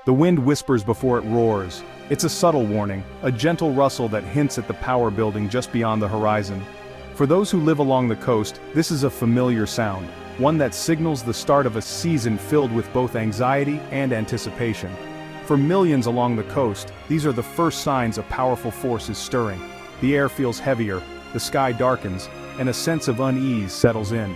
The wind whispers before it roars. It's a subtle warning, a gentle rustle that hints at the power building just beyond the horizon. For those who live along the coast, this is a familiar sound, one that signals the start of a season filled with both anxiety and anticipation. For millions along the coast, these are the first signs a powerful force is stirring. The air feels heavier, the sky darkens, and a sense of unease settles in.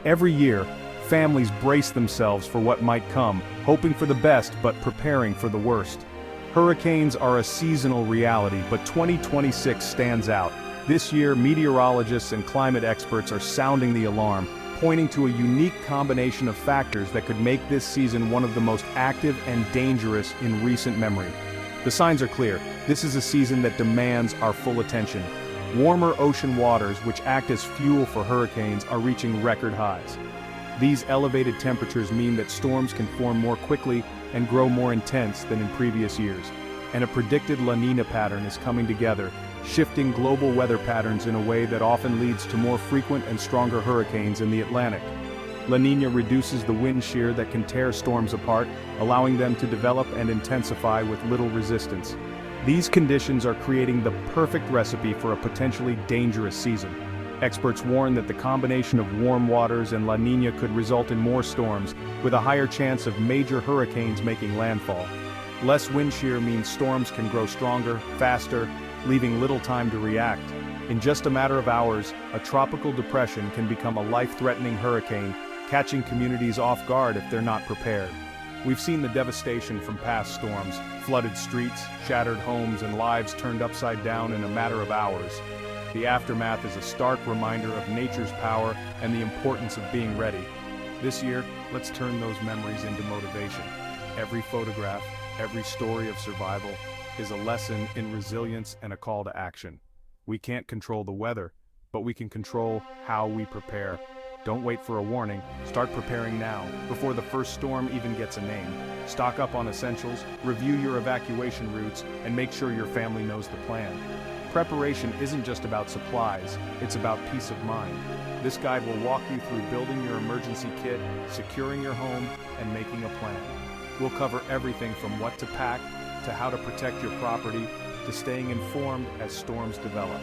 Every year, families brace themselves for what might come, hoping for the best but preparing for the worst. Hurricanes are a seasonal reality, but 2026 stands out. This year, meteorologists and climate experts are sounding the alarm, pointing to a unique combination of factors that could make this season one of the most active and dangerous in recent memory. The signs are clear. This is a season that demands our full attention. Warmer ocean waters, which act as fuel for hurricanes, are reaching record highs. These elevated temperatures mean that storms can form more quickly and grow more intense than in previous years. And a predicted La Niña pattern is coming together, shifting global weather patterns in a way that often leads to more frequent and stronger hurricanes in the Atlantic. La Niña reduces the wind shear that can tear storms apart, allowing them to develop and intensify with little resistance. These conditions are creating the perfect recipe for a potentially dangerous season. Experts warn that the combination of warm waters and La Niña could result in more storms, with a higher chance of major hurricanes making landfall. Less wind shear means storms can grow stronger, faster, leaving little time to react. In just a matter of hours, a tropical depression can become a life-threatening hurricane, catching communities off guard if they're not prepared. We've seen the devastation from past storms: flooded streets, shattered homes, and lives turned upside down in a matter of hours. The aftermath is a stark reminder of nature's power and the importance of being ready. This year, let's turn those memories into motivation. Every photograph, every story of survival is a lesson in resilience and a call to action. We can't control the weather, but we can control how we prepare. Don't wait for a warning, start preparing now, before the first storm even gets a name. Stock up on essentials, review your evacuation routes, and make sure your family knows the plan. Preparation isn't just about supplies, it's about peace of mind. This guide will walk you through building your emergency kit, securing your home, and making a plan. We'll cover everything from what to pack, to how to protect your property, to staying informed as storms develop.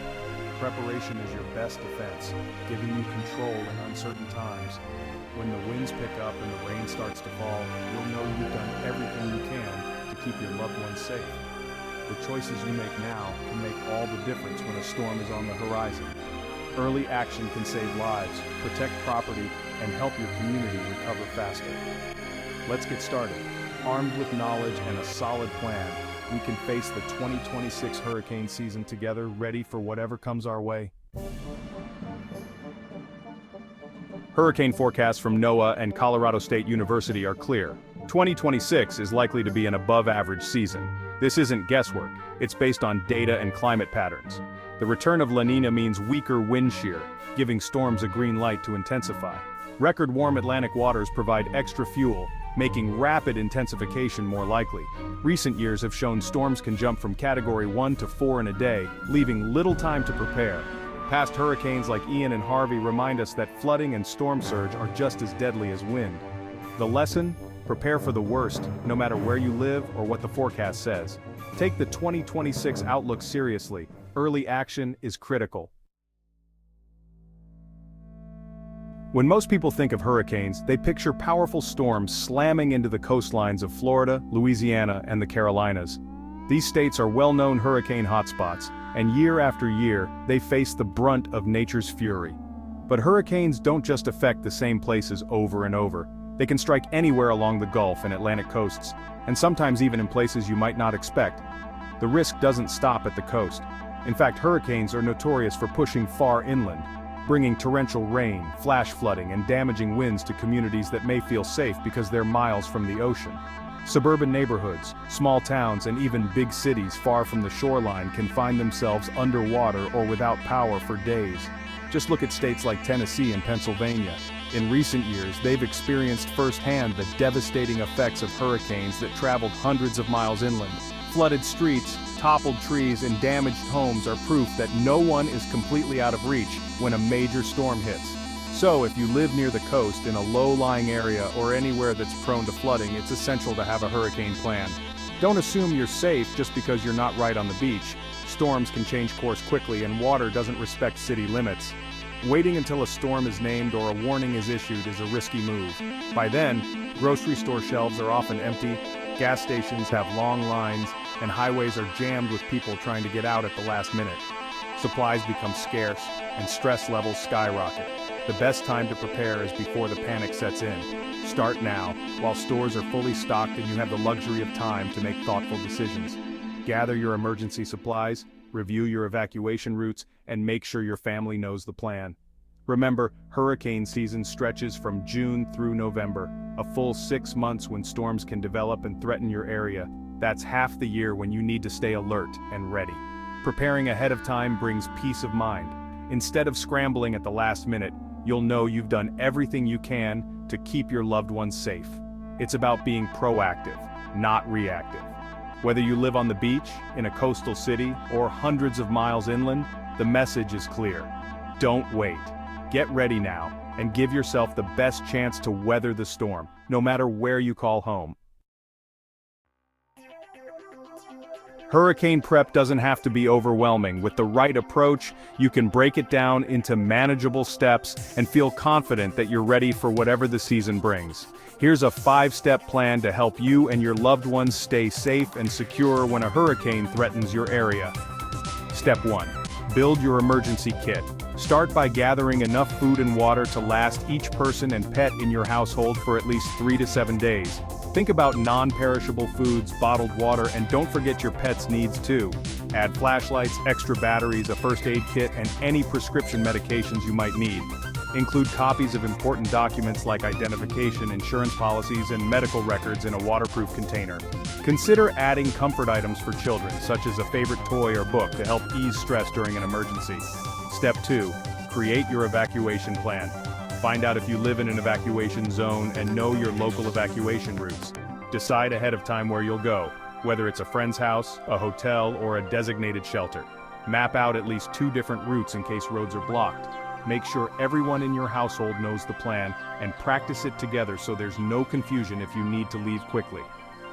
Preparation is your best defense, giving you control in uncertain times. When the winds pick up and the rain starts to fall, you'll know you've done everything you can to keep your loved ones safe. The choices you make now can make all the difference when a storm is on the horizon. Early action can save lives, protect property, and help your community recover faster. Let's get started. Armed with knowledge and a solid plan, we can face the 2026 hurricane season together, ready for whatever comes our way. Hurricane forecasts from NOAA and Colorado State University are clear. 2026 is likely to be an above-average season. This isn't guesswork, it's based on data and climate patterns. The return of La Niña means weaker wind shear, giving storms a green light to intensify. Record warm Atlantic waters provide extra fuel, making rapid intensification more likely. Recent years have shown storms can jump from Category 1 to 4 in a day, leaving little time to prepare. Past hurricanes like Ian and Harvey remind us that flooding and storm surge are just as deadly as wind. The lesson? Prepare for the worst, no matter where you live or what the forecast says. Take the 2026 outlook seriously. Early action is critical. When most people think of hurricanes, they picture powerful storms slamming into the coastlines of Florida, Louisiana, and the Carolinas. These states are well-known hurricane hotspots, and year after year, they face the brunt of nature's fury. But hurricanes don't just affect the same places over and over. They can strike anywhere along the Gulf and Atlantic coasts, and sometimes even in places you might not expect. The risk doesn't stop at the coast. In fact, hurricanes are notorious for pushing far inland, bringing torrential rain, flash flooding, and damaging winds to communities that may feel safe because they're miles from the ocean. Suburban neighborhoods, small towns, and even big cities far from the shoreline can find themselves underwater or without power for days. Just look at states like Tennessee and Pennsylvania. In recent years, they've experienced firsthand the devastating effects of hurricanes that traveled hundreds of miles inland. Flooded streets, toppled trees, and damaged homes are proof that no one is completely out of reach when a major storm hits. So if you live near the coast in a low-lying area or anywhere that's prone to flooding, it's essential to have a hurricane plan. Don't assume you're safe just because you're not right on the beach. Storms can change course quickly and water doesn't respect city limits. Waiting until a storm is named or a warning is issued is a risky move. By then, grocery store shelves are often empty, gas stations have long lines, and highways are jammed with people trying to get out at the last minute. Supplies become scarce, and stress levels skyrocket. The best time to prepare is before the panic sets in. Start now, while stores are fully stocked and you have the luxury of time to make thoughtful decisions. Gather your emergency supplies, review your evacuation routes, and make sure your family knows the plan. Remember, hurricane season stretches from June through November, a full 6 months when storms can develop and threaten your area. That's half the year when you need to stay alert and ready. Preparing ahead of time brings peace of mind. Instead of scrambling at the last minute, you'll know you've done everything you can to keep your loved ones safe. It's about being proactive, not reactive. Whether you live on the beach, in a coastal city, or hundreds of miles inland, the message is clear. Don't wait. Get ready now, and give yourself the best chance to weather the storm, no matter where you call home. Hurricane prep doesn't have to be overwhelming. With the right approach, you can break it down into manageable steps and feel confident that you're ready for whatever the season brings. Here's a 5-step plan to help you and your loved ones stay safe and secure when a hurricane threatens your area. Step 1. Build your emergency kit. Start by gathering enough food and water to last each person and pet in your household for at least 3 to 7 days. Think about non-perishable foods, bottled water, and don't forget your pet's needs too. Add flashlights, extra batteries, a first aid kit, and any prescription medications you might need. Include copies of important documents like identification, insurance policies, and medical records in a waterproof container. Consider adding comfort items for children, such as a favorite toy or book, to help ease stress during an emergency. Step 2. Create your evacuation plan. Find out if you live in an evacuation zone and know your local evacuation routes. Decide ahead of time where you'll go, whether it's a friend's house, a hotel, or a designated shelter. Map out at least 2 different routes in case roads are blocked. Make sure everyone in your household knows the plan and practice it together so there's no confusion if you need to leave quickly.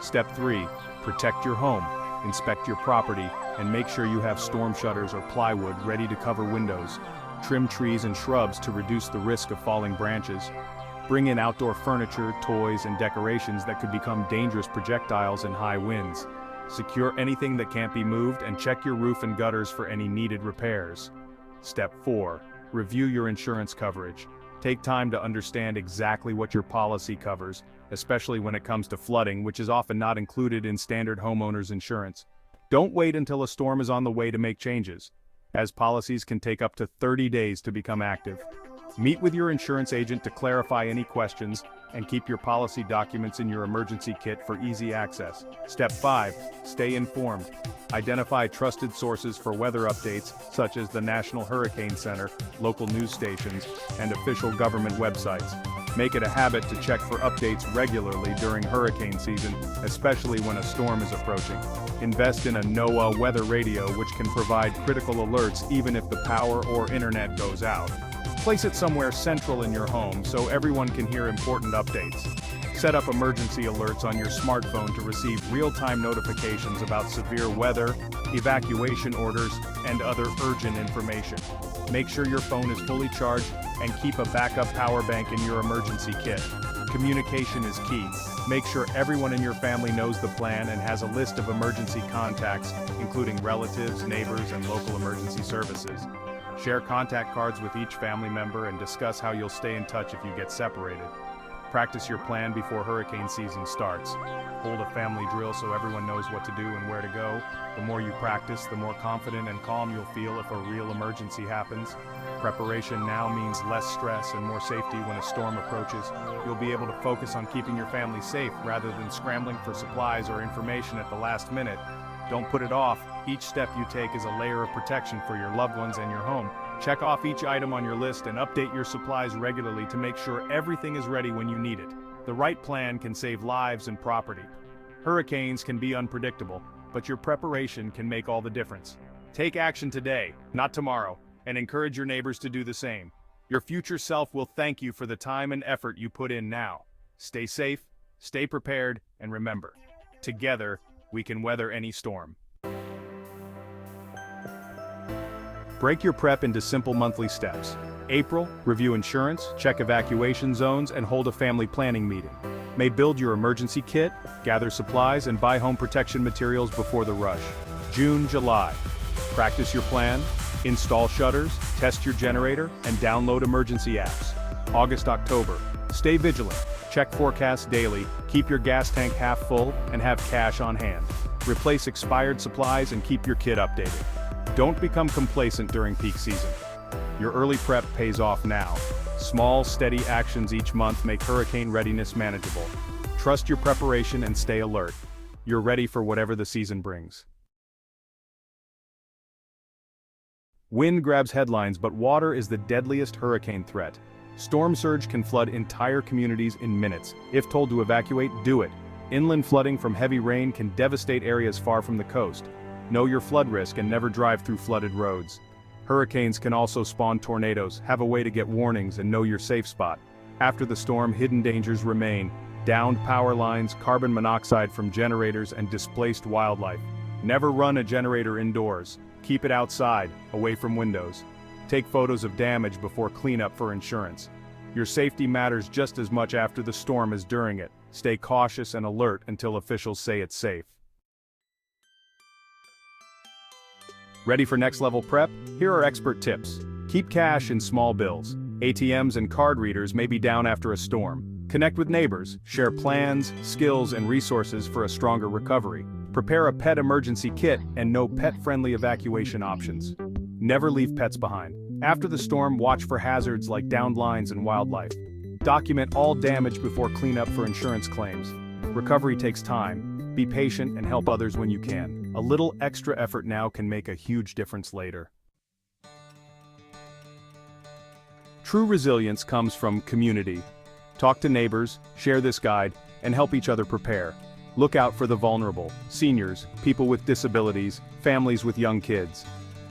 Step 3. Protect your home. Inspect your property and make sure you have storm shutters or plywood ready to cover windows. Trim trees and shrubs to reduce the risk of falling branches. Bring in outdoor furniture, toys, and decorations that could become dangerous projectiles in high winds. Secure anything that can't be moved and check your roof and gutters for any needed repairs. Step 4. Review your insurance coverage. Take time to understand exactly what your policy covers, especially when it comes to flooding, which is often not included in standard homeowners insurance. Don't wait until a storm is on the way to make changes, as policies can take up to 30 days to become active. Meet with your insurance agent to clarify any questions and keep your policy documents in your emergency kit for easy access. Step 5. Stay informed. Identify trusted sources for weather updates, such as the National Hurricane Center, local news stations, and official government websites. Make it a habit to check for updates regularly during hurricane season, especially when a storm is approaching. Invest in a NOAA weather radio, which can provide critical alerts even if the power or internet goes out. Place it somewhere central in your home so everyone can hear important updates. Set up emergency alerts on your smartphone to receive real-time notifications about severe weather, evacuation orders, and other urgent information. Make sure your phone is fully charged and keep a backup power bank in your emergency kit. Communication is key. Make sure everyone in your family knows the plan and has a list of emergency contacts, including relatives, neighbors, and local emergency services. Share contact cards with each family member and discuss how you'll stay in touch if you get separated. Practice your plan before hurricane season starts. Hold a family drill so everyone knows what to do and where to go. The more you practice, the more confident and calm you'll feel if a real emergency happens. Preparation now means less stress and more safety when a storm approaches. You'll be able to focus on keeping your family safe rather than scrambling for supplies or information at the last minute. Don't put it off. Each step you take is a layer of protection for your loved ones and your home. Check off each item on your list and update your supplies regularly to make sure everything is ready when you need it. The right plan can save lives and property. Hurricanes can be unpredictable, but your preparation can make all the difference. Take action today, not tomorrow, and encourage your neighbors to do the same. Your future self will thank you for the time and effort you put in now. Stay safe, stay prepared, and remember, together, we can weather any storm. Break your prep into simple monthly steps. April, review insurance, check evacuation zones, and hold a family planning meeting. May build your emergency kit, gather supplies, and buy home protection materials before the rush. June, July. Practice your plan, install shutters, test your generator, and download emergency apps. August, October. Stay vigilant, check forecasts daily, keep your gas tank half full, and have cash on hand. Replace expired supplies and keep your kit updated. Don't become complacent during peak season. Your early prep pays off now. Small, steady actions each month make hurricane readiness manageable. Trust your preparation and stay alert. You're ready for whatever the season brings. Wind grabs headlines, but water is the deadliest hurricane threat. Storm surge can flood entire communities in minutes. If told to evacuate, do it. Inland flooding from heavy rain can devastate areas far from the coast. Know your flood risk and never drive through flooded roads. Hurricanes can also spawn tornadoes. Have a way to get warnings and know your safe spot. After the storm, hidden dangers remain. Downed power lines, carbon monoxide from generators, and displaced wildlife. Never run a generator indoors. Keep it outside, away from windows. Take photos of damage before cleanup for insurance. Your safety matters just as much after the storm as during it. Stay cautious and alert until officials say it's safe. Ready for next level prep? Here are expert tips. Keep cash in small bills. ATMs and card readers may be down after a storm. Connect with neighbors, share plans, skills, and resources for a stronger recovery. Prepare a pet emergency kit and know pet-friendly evacuation options. Never leave pets behind. After the storm, watch for hazards like downed lines and wildlife. Document all damage before cleanup for insurance claims. Recovery takes time. Be patient and help others when you can. A little extra effort now can make a huge difference later. True resilience comes from community. Talk to neighbors, share this guide, and help each other prepare. Look out for the vulnerable, seniors, people with disabilities, families with young kids.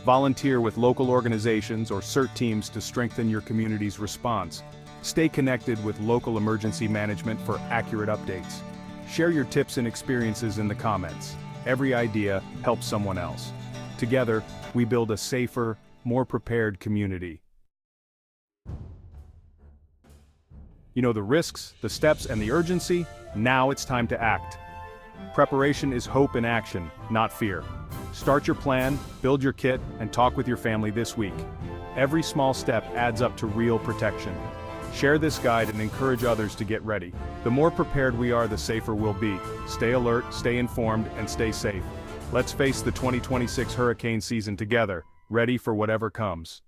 Volunteer with local organizations or CERT teams to strengthen your community's response. Stay connected with local emergency management for accurate updates. Share your tips and experiences in the comments. Every idea helps someone else. Together, we build a safer, more prepared community. You know the risks, the steps, and the urgency? Now it's time to act. Preparation is hope in action, not fear. Start your plan, build your kit, and talk with your family this week. Every small step adds up to real protection. Share this guide and encourage others to get ready. The more prepared we are, the safer we'll be. Stay alert, stay informed, and stay safe. Let's face the 2026 hurricane season together, ready for whatever comes.